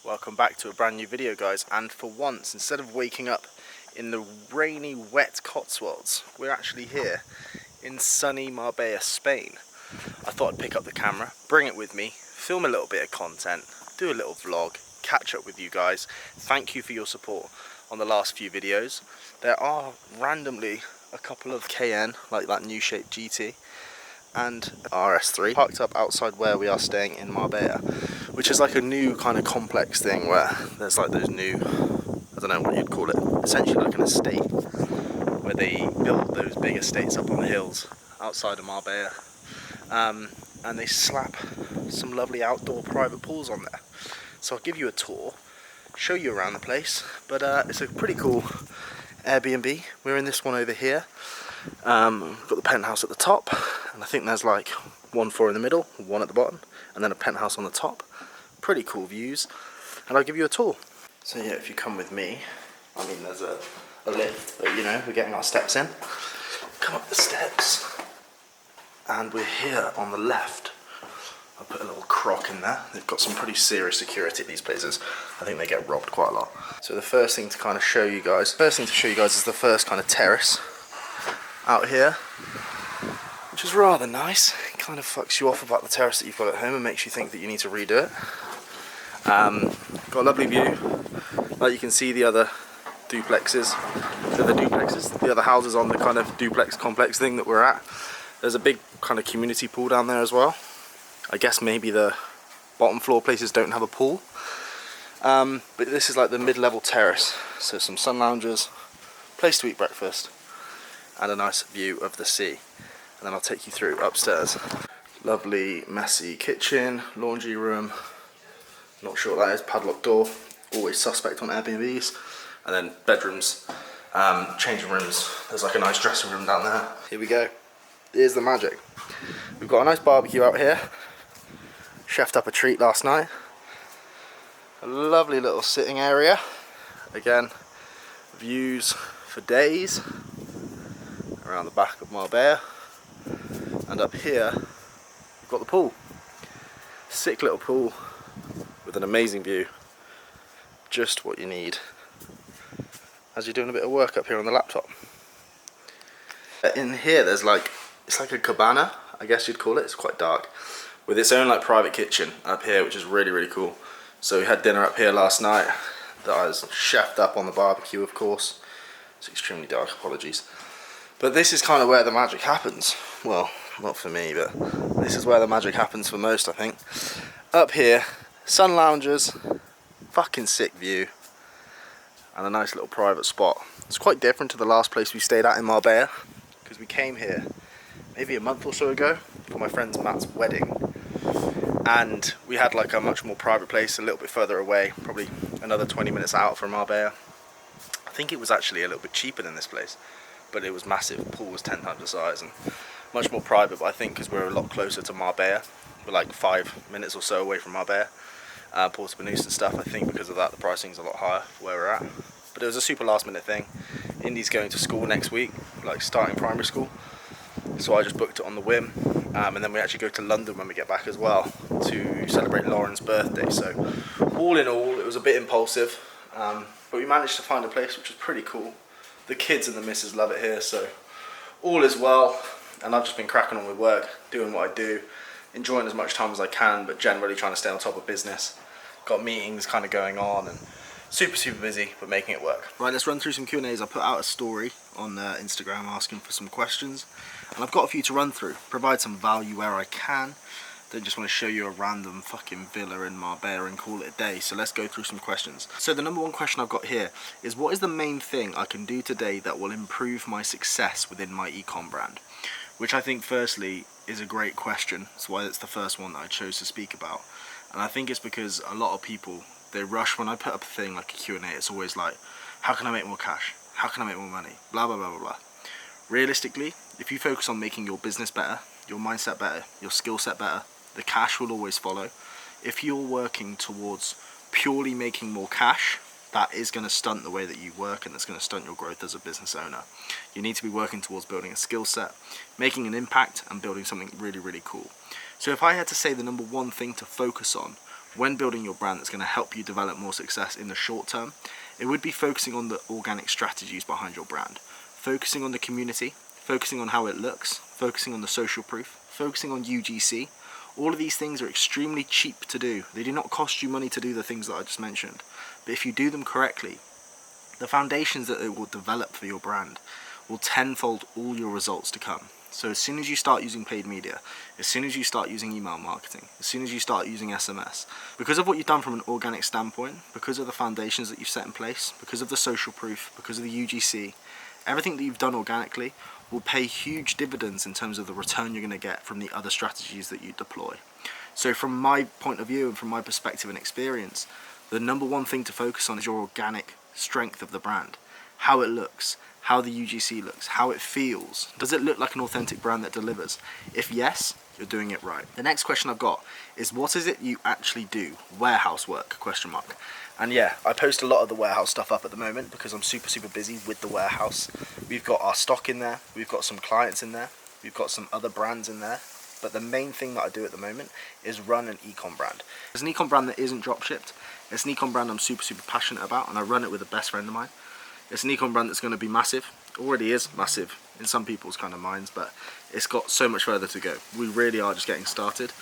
Welcome back to a brand new video, guys, and for once, instead of waking up in the rainy, wet Cotswolds, we're actually here in sunny Marbella, Spain. I thought I'd pick up the camera, bring it with me, film a little bit of content, do a little vlog, catch up with you guys. Thank you for your support on the last few videos. There are randomly a couple of KN, like that new shape GT, and RS3 parked up outside where we are staying in Marbella, which is like a new kind of complex thing where there's like those new, I don't know what you'd call it, essentially like an estate where they build those big estates up on the hills outside of Marbella, and they slap some lovely outdoor private pools on there. So I'll give you a tour, show you around the place, but it's a pretty cool Airbnb. We're in this one over here. Got the penthouse at the top, and I think there's like one floor in the middle, one at the bottom, and then a penthouse on the top. Pretty cool views, and I'll give you a tour. So yeah, if you come with me, I mean there's a lift, but you know, we're getting our steps in. Come up the steps, and we're here on the left. I'll put a little croc in there. They've got some pretty serious security at these places. I think they get robbed quite a lot. So the first thing to kind of show you guys, is the first kind of terrace out here, which is rather nice. It kind of fucks you off about the terrace that you've got at home and makes you think that you need to redo it. Got a lovely view. Like you can see the other duplexes, the other houses on the kind of duplex complex thing that we're at. There's a big kind of community pool down there as well. I guess maybe the bottom floor places don't have a pool. But this is like the mid-level terrace. So some sun loungers, place to eat breakfast, and a nice view of the sea. And then I'll take you through upstairs. Lovely messy kitchen, laundry room, not sure what that is, padlock door, always suspect on Airbnbs. And then bedrooms, changing rooms, there's like a nice dressing room down there. Here we go, here's the magic. We've got a nice barbecue out here, chefed up a treat last night. A lovely little sitting area, again, views for days around the back of Marbella. And up here we've got the pool, sick little pool with an amazing view, just what you need as you're doing a bit of work up here on the laptop. In here there's like, it's like a cabana, I guess you'd call it. It's quite dark, with its own like private kitchen up here, which is really, really cool. So we had dinner up here last night that I was chefed up on the barbecue, of course. It's extremely dark, apologies. But this is kind of where the magic happens. Well, not for me, but this is where the magic happens for most, I think. Up here, sun loungers, fucking sick view, and a nice little private spot. It's quite different to the last place we stayed at in Marbella, because we came here maybe a month or so ago for my friend's Matt's wedding, and we had like a much more private place a little bit further away, probably another 20 minutes out from Marbella. I think it was actually a little bit cheaper than this place, but it was massive. The pool was 10 times the size and much more private, but I think because we're a lot closer to Marbella, we're like 5 minutes or so away from Marbella, Porto Banús and stuff, I think because of that the pricing's a lot higher for where we're at. But it was a super last minute thing. Indy's going to school next week, like starting primary school, so I just booked it on the whim, and then we actually go to London when we get back as well to celebrate Lauren's birthday. So all in all, it was a bit impulsive, but we managed to find a place which was pretty cool. The kids and the missus love it here, so all is well. And I've just been cracking on with work, doing what I do, enjoying as much time as I can, but generally trying to stay on top of business. Got meetings kind of going on, and super busy, but making it work. Right, let's run through some Q&As. I put out a story on Instagram asking for some questions, and I've got a few to run through, provide some value where I can. Don't just want to show you a random fucking villa in Marbella and call it a day. So let's go through some questions. So the number one question I've got here is, what is the main thing I can do today that will improve my success within my ecom brand? Which I think firstly is a great question. That's why it's the first one that I chose to speak about. And I think it's because a lot of people, they rush when I put up a thing like a Q&A. It's always like, how can I make more cash? How can I make more money? Blah, blah, blah, blah, blah. Realistically, if you focus on making your business better, your mindset better, your skill set better, the cash will always follow. If you're working towards purely making more cash, that is going to stunt the way that you work, and that's going to stunt your growth as a business owner. You need to be working towards building a skill set, making an impact, and building something really, really cool. So if I had to say the number one thing to focus on when building your brand that's going to help you develop more success in the short term, it would be focusing on the organic strategies behind your brand, focusing on the community, focusing on how it looks, focusing on the social proof, focusing on UGC. All of these things are extremely cheap to do. They do not cost you money to do the things that I just mentioned. But if you do them correctly, the foundations that it will develop for your brand will tenfold all your results to come. So as soon as you start using paid media, as soon as you start using email marketing, as soon as you start using SMS, because of what you've done from an organic standpoint, because of the foundations that you've set in place, because of the social proof, because of the UGC, everything that you've done organically will pay huge dividends in terms of the return you're going to get from the other strategies that you deploy. So from my point of view and from my perspective and experience, the number one thing to focus on is your organic strength of the brand. How it looks, how the UGC looks, how it feels. Does it look like an authentic brand that delivers? If yes, you're doing it right. The next question I've got is, what is it you actually do? Warehouse work, question mark. And yeah, I post a lot of the warehouse stuff up at the moment because I'm super busy with the warehouse. We've got our stock in there, we've got some clients in there, we've got some other brands in there. But the main thing that I do at the moment is run an e-com brand. It's an e-com brand that isn't drop shipped. It's an e-com brand I'm super passionate about, and I run it with a best friend of mine. It's an e-com brand that's going to be massive. Already is massive in some people's kind of minds, but it's got so much further to go. We really are just getting started.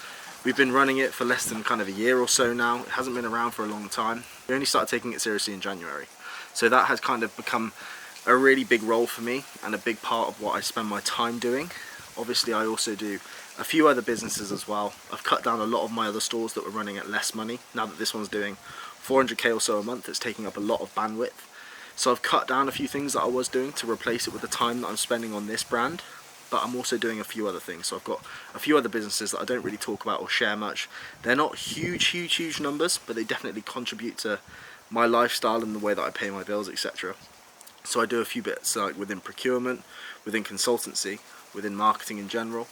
We've been running it for less than kind of a year or so now. It hasn't been around for a long time. We only started taking it seriously in January. So that has kind of become a really big role for me and a big part of what I spend my time doing. Obviously, I also do a few other businesses as well. I've cut down a lot of my other stores that were running at less money. Now that this one's doing 400k or so a month, it's taking up a lot of bandwidth. So I've cut down a few things that I was doing to replace it with the time that I'm spending on this brand. But I'm also doing a few other things. So I've got a few other businesses that I don't really talk about or share much. They're not huge numbers, but they definitely contribute to my lifestyle and the way that I pay my bills, etc. So I do a few bits like within procurement, within consultancy, within marketing in general,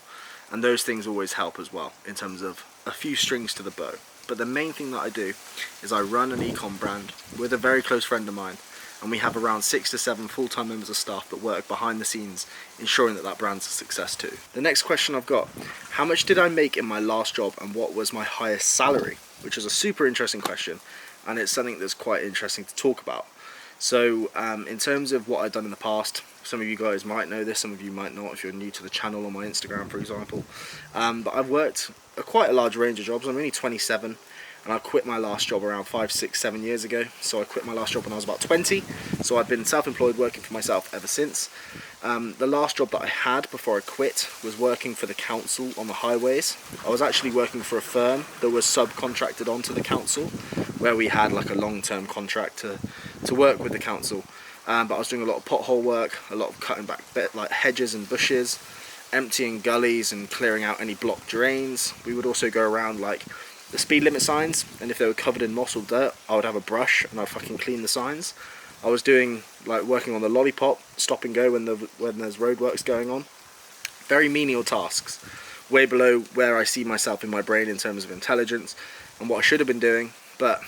and those things always help as well in terms of a few strings to the bow. But the main thing that I do is I run an e-com brand with a very close friend of mine, and we have around 6 to 7 full-time members of staff that work behind the scenes ensuring that that brand's a success too. The next question I've got, how much did I make in my last job and what was my highest salary? Which is a super interesting question, and it's something that's quite interesting to talk about. So in terms of what I've done in the past, some of you guys might know this, some of you might not if you're new to the channel on my Instagram, for example. But I've worked quite a large range of jobs. I'm only 27 and I quit my last job around 5, 6, 7 years ago. So I quit my last job when I was about 20. So I've been self-employed working for myself ever since. The last job that I had before I quit was working for the council on the highways. I was actually working for a firm that was subcontracted onto the council, where we had like a long-term contract to work with the council. But I was doing a lot of pothole work, a lot of cutting back like hedges and bushes, emptying gullies and clearing out any blocked drains. We would also go around like the speed limit signs, and if they were covered in moss or dirt, I would have a brush and I'd fucking clean the signs. I was doing like working on the lollipop, stop and go when there's roadworks going on. Very menial tasks, way below where I see myself in my brain in terms of intelligence and what I should have been doing, but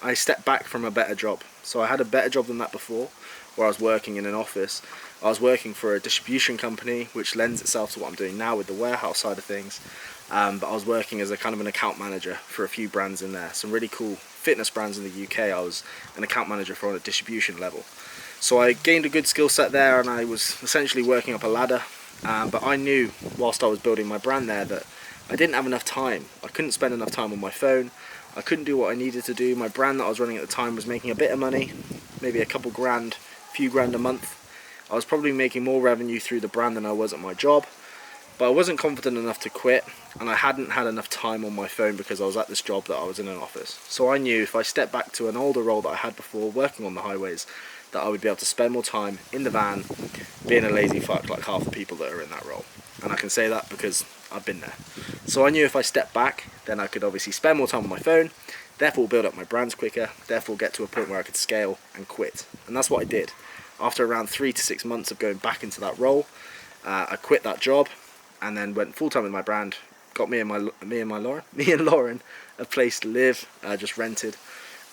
I stepped back from a better job. So I had a better job than that before, where I was working in an office. I was working for a distribution company, which lends itself to what I'm doing now with the warehouse side of things. But I was working as a kind of an account manager for a few brands in there, some really cool fitness brands in the UK. I was an account manager for on a distribution level. So I gained a good skill set there, and I was essentially working up a ladder. But I knew whilst I was building my brand there that I didn't have enough time. I couldn't spend enough time on my phone. I couldn't do what I needed to do. My brand that I was running at the time was making a bit of money, maybe a couple grand, few grand a month. I was probably making more revenue through the brand than I was at my job, but I wasn't confident enough to quit, and I hadn't had enough time on my phone because I was at this job that I was in an office. So I knew if I stepped back to an older role that I had before, working on the highways, that I would be able to spend more time in the van being a lazy fuck like half the people that are in that role. And I can say that because I've been there. So I knew if I stepped back, then I could obviously spend more time on my phone, therefore build up my brands quicker, therefore get to a point where I could scale and quit. And that's what I did. After around 3 to 6 months of going back into that role, I quit that job and then went full-time with my brand. Got me and Lauren a place to live, just rented,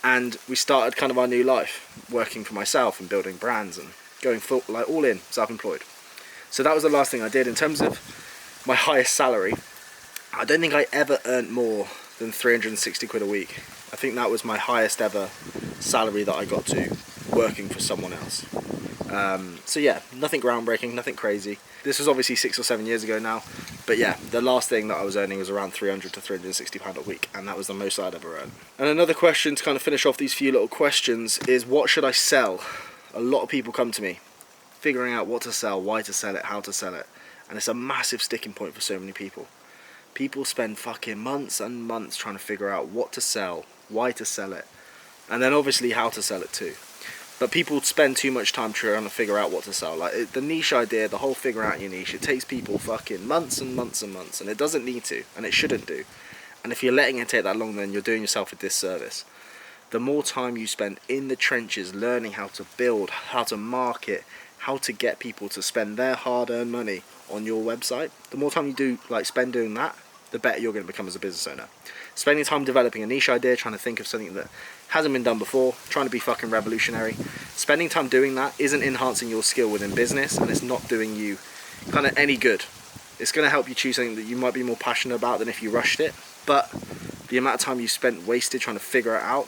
and we started kind of our new life, working for myself and building brands and going full, like all in, self-employed. So that was the last thing I did. In terms of my highest salary, I don't think I ever earned more than 360 quid a week. I think that was my highest ever salary that I got to working for someone else. So yeah, nothing groundbreaking, nothing crazy. This was obviously 6 or 7 years ago now, but yeah, the last thing that I was earning was around 300 to 360 pound a week, and that was the most I'd ever earned. And another question to kind of finish off these few little questions is, what should I sell? A lot of people come to me figuring out what to sell, why to sell it, how to sell it, and it's a massive sticking point for so many people. People spend fucking months and months trying to figure out what to sell, why to sell it, and then obviously how to sell it too. But people spend too much time trying to figure out what to sell. Like the niche idea, the whole figure out your niche, it takes people fucking months and months and months, and it doesn't need to, and it shouldn't do. And if you're letting it take that long, then you're doing yourself a disservice. The more time you spend in the trenches learning how to build, how to market, how to get people to spend their hard-earned money on your website, the more time you do spend doing that, the better you're going to become as a business owner. Spending time developing a niche idea, trying to think of something that hasn't been done before, trying to be fucking revolutionary. Spending time doing that isn't enhancing your skill within business, and it's not doing you kind of any good. It's going to help you choose something that you might be more passionate about than if you rushed it, but the amount of time you spent wasted trying to figure it out,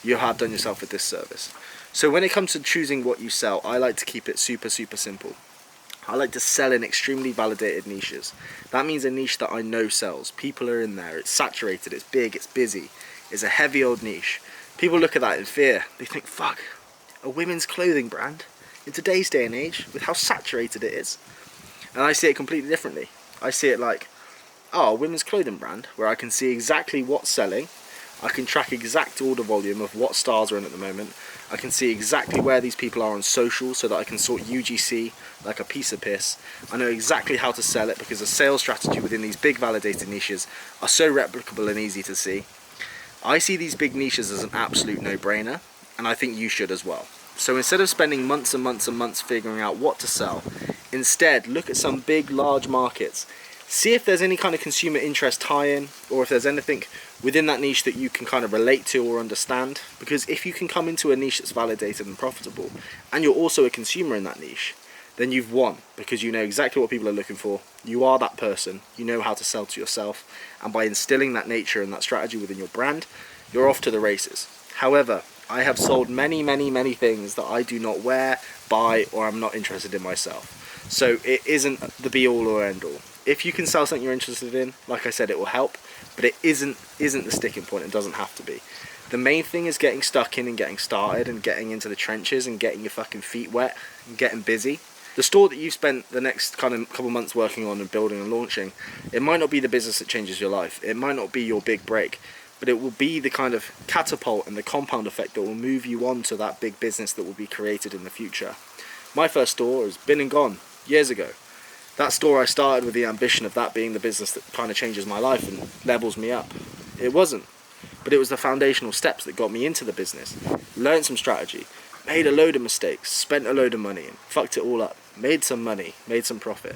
you have done yourself a disservice. So when it comes to choosing what you sell, I like to keep it super simple. I like to sell in extremely validated niches. That means a niche that I know sells. People are in there, it's saturated, it's big, it's busy, it's a heavy old niche. People look at that in fear. They think, fuck, a women's clothing brand in today's day and age with how saturated it is. And I see it completely differently. I see it like, oh, a women's clothing brand where I can see exactly what's selling. I can track exact order volume of what stars are in at the moment. I can see exactly where these people are on social so that I can sort UGC like a piece of piss. I know exactly how to sell it because the sales strategy within these big validated niches are so replicable and easy to see. I see these big niches as an absolute no-brainer, and I think you should as well. So instead of spending months and months and months figuring out what to sell, instead look at some big large markets. See if there's any kind of consumer interest tie-in, or if there's anything within that niche that you can kind of relate to or understand. Because if you can come into a niche that's validated and profitable, and you're also a consumer in that niche, then you've won, because you know exactly what people are looking for. You are that person, you know how to sell to yourself, and by instilling that nature and that strategy within your brand, you're off to the races. However, I have sold many things that I do not wear, buy, or I'm not interested in myself. So it isn't the be-all or end-all. If you can sell something you're interested in, like I said, it will help, but it isn't the sticking point. It doesn't have to be. The main thing is getting stuck in and getting started and getting into the trenches and getting your fucking feet wet and getting busy. The store that you've spent the next kind of couple months working on and building and launching, it might not be the business that changes your life. It might not be your big break, but it will be the kind of catapult and the compound effect that will move you on to that big business that will be created in the future. My first store has been and gone years ago. That store I started with the ambition of that being the business that kind of changes my life and levels me up. It wasn't, but it was the foundational steps that got me into the business. Learned some strategy, made a load of mistakes, spent a load of money and fucked it all up. Made some money, made some profit.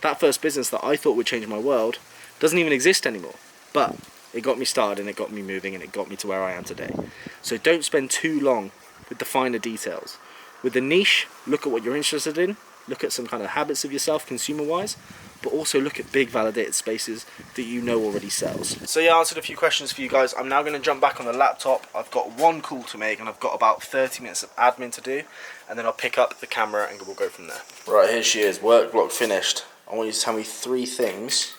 That first business that I thought would change my world doesn't even exist anymore, but it got me started and it got me moving and it got me to where I am today. So don't spend too long with the finer details. With the niche, look at what you're interested in, look at some kind of habits of yourself consumer-wise, but also look at big validated spaces that you know already sells. So yeah, I answered a few questions for you guys. I'm now going to jump back on the laptop. I've got one call to make and I've got about 30 minutes of admin to do, and then I'll pick up the camera and we'll go from there. Right, here she is, work block finished. I want you to tell me 3 things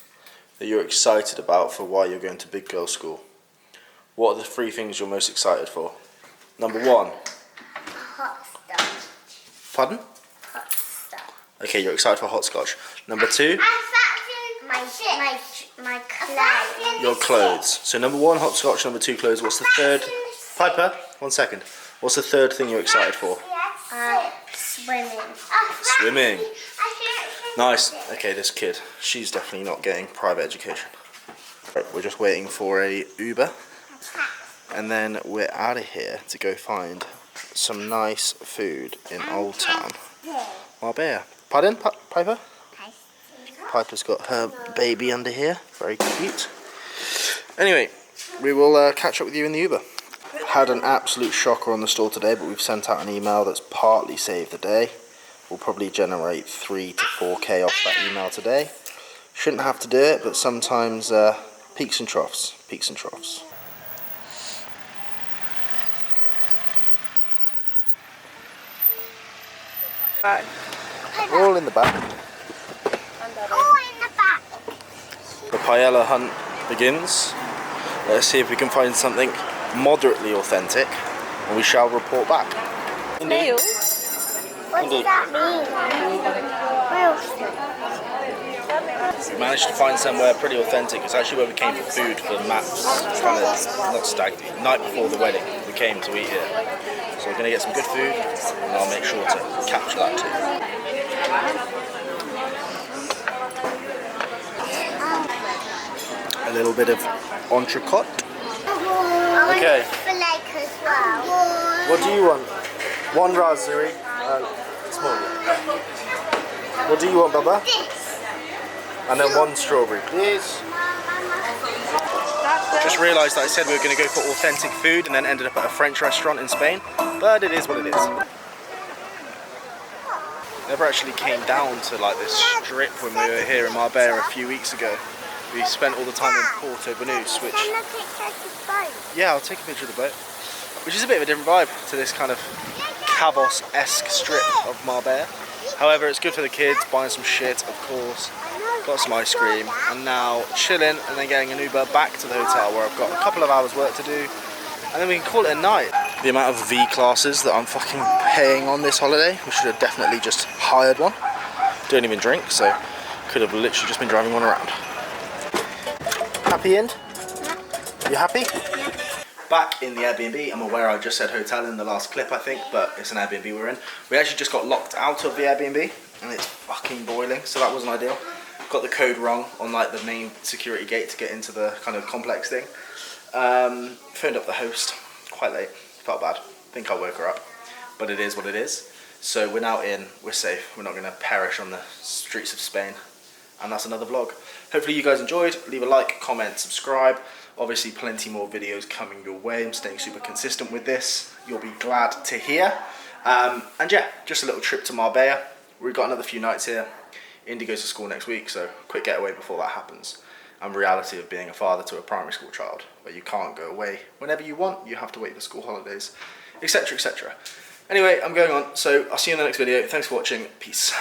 that you're excited about for why you're going to Big Girl School. What are the 3 things you're most excited for? Number 1. Hot stuff. Pardon? Hot stuff. Okay, you're excited for hopscotch. Number 2? My clothes. Your clothes. So number 1, hopscotch. Number 2, clothes. What's the third? Piper, 1 second. What's the third thing you're excited for? Swimming. Swimming. Nice. Okay, this kid, she's definitely not getting private education. Right, we're just waiting for a Uber, and then we're out of here to go find some nice food in Old Town. Marbella. Pardon, Piper? Piper's got her baby under here. Very cute. Anyway, we will catch up with you in the Uber. Had an absolute shocker on the store today, but we've sent out an email that's partly saved the day. We'll probably generate 3 to 4k off that email today. Shouldn't have to do it, but sometimes Peaks and troughs, peaks and troughs. Right. We're all in the back. Oh, in the back. The paella hunt begins. Let's see if we can find something moderately authentic, and we shall report back. Meal? What does that mean? We managed to find somewhere pretty authentic. It's actually where we came for food for Matt's kind of, not stag do, night before the wedding. We came to eat here. So we're going to get some good food, and I'll make sure to capture that too. A little bit of entrecote. Okay. Fillet as well. What do you want? One raspberry. Small. What do you want, Baba? This. And then one strawberry, please. Just realised that I said we were going to go for authentic food and then ended up at a French restaurant in Spain. But it is what it is. Never actually came down to like this strip when we were here in Marbella a few weeks ago. We spent all the time in Porto Banús, which... Can I take a picture of the boat? Yeah, I'll take a picture of the boat. Which is a bit of a different vibe to this kind of Cabos-esque strip of Marbella. However, it's good for the kids, buying some shit, of course. Got some ice cream, and now chilling, and then getting an Uber back to the hotel where I've got a couple of hours work to do, and then we can call it a night. The amount of V classes that I'm fucking paying on this holiday, we should have definitely just hired one. Don't even drink, so could have literally just been driving one around. Happy end? You happy? Back in the Airbnb. I'm aware I just said hotel in the last clip, I think, but it's an Airbnb we're in. We actually just got locked out of the Airbnb, and it's fucking boiling, so that wasn't ideal. Got the code wrong on like the main security gate to get into the kind of complex thing. Phoned up the host quite late. Felt bad. Think I'll woke her up, but it is what it is. So we're now in. We're safe. We're not going to perish on the streets of Spain. And that's another vlog. Hopefully you guys enjoyed. Leave a like, comment, subscribe. Obviously plenty more videos coming your way. I'm staying super consistent with this. You'll be glad to hear. And yeah, just a little trip to Marbella. We've got another few nights here. Indy goes to school next week, so quick getaway before that happens. And reality of being a father to a primary school child, where you can't go away whenever you want, you have to wait for school holidays, etc, etc. Anyway, I'm going on, so I'll see you in the next video. Thanks for watching, peace.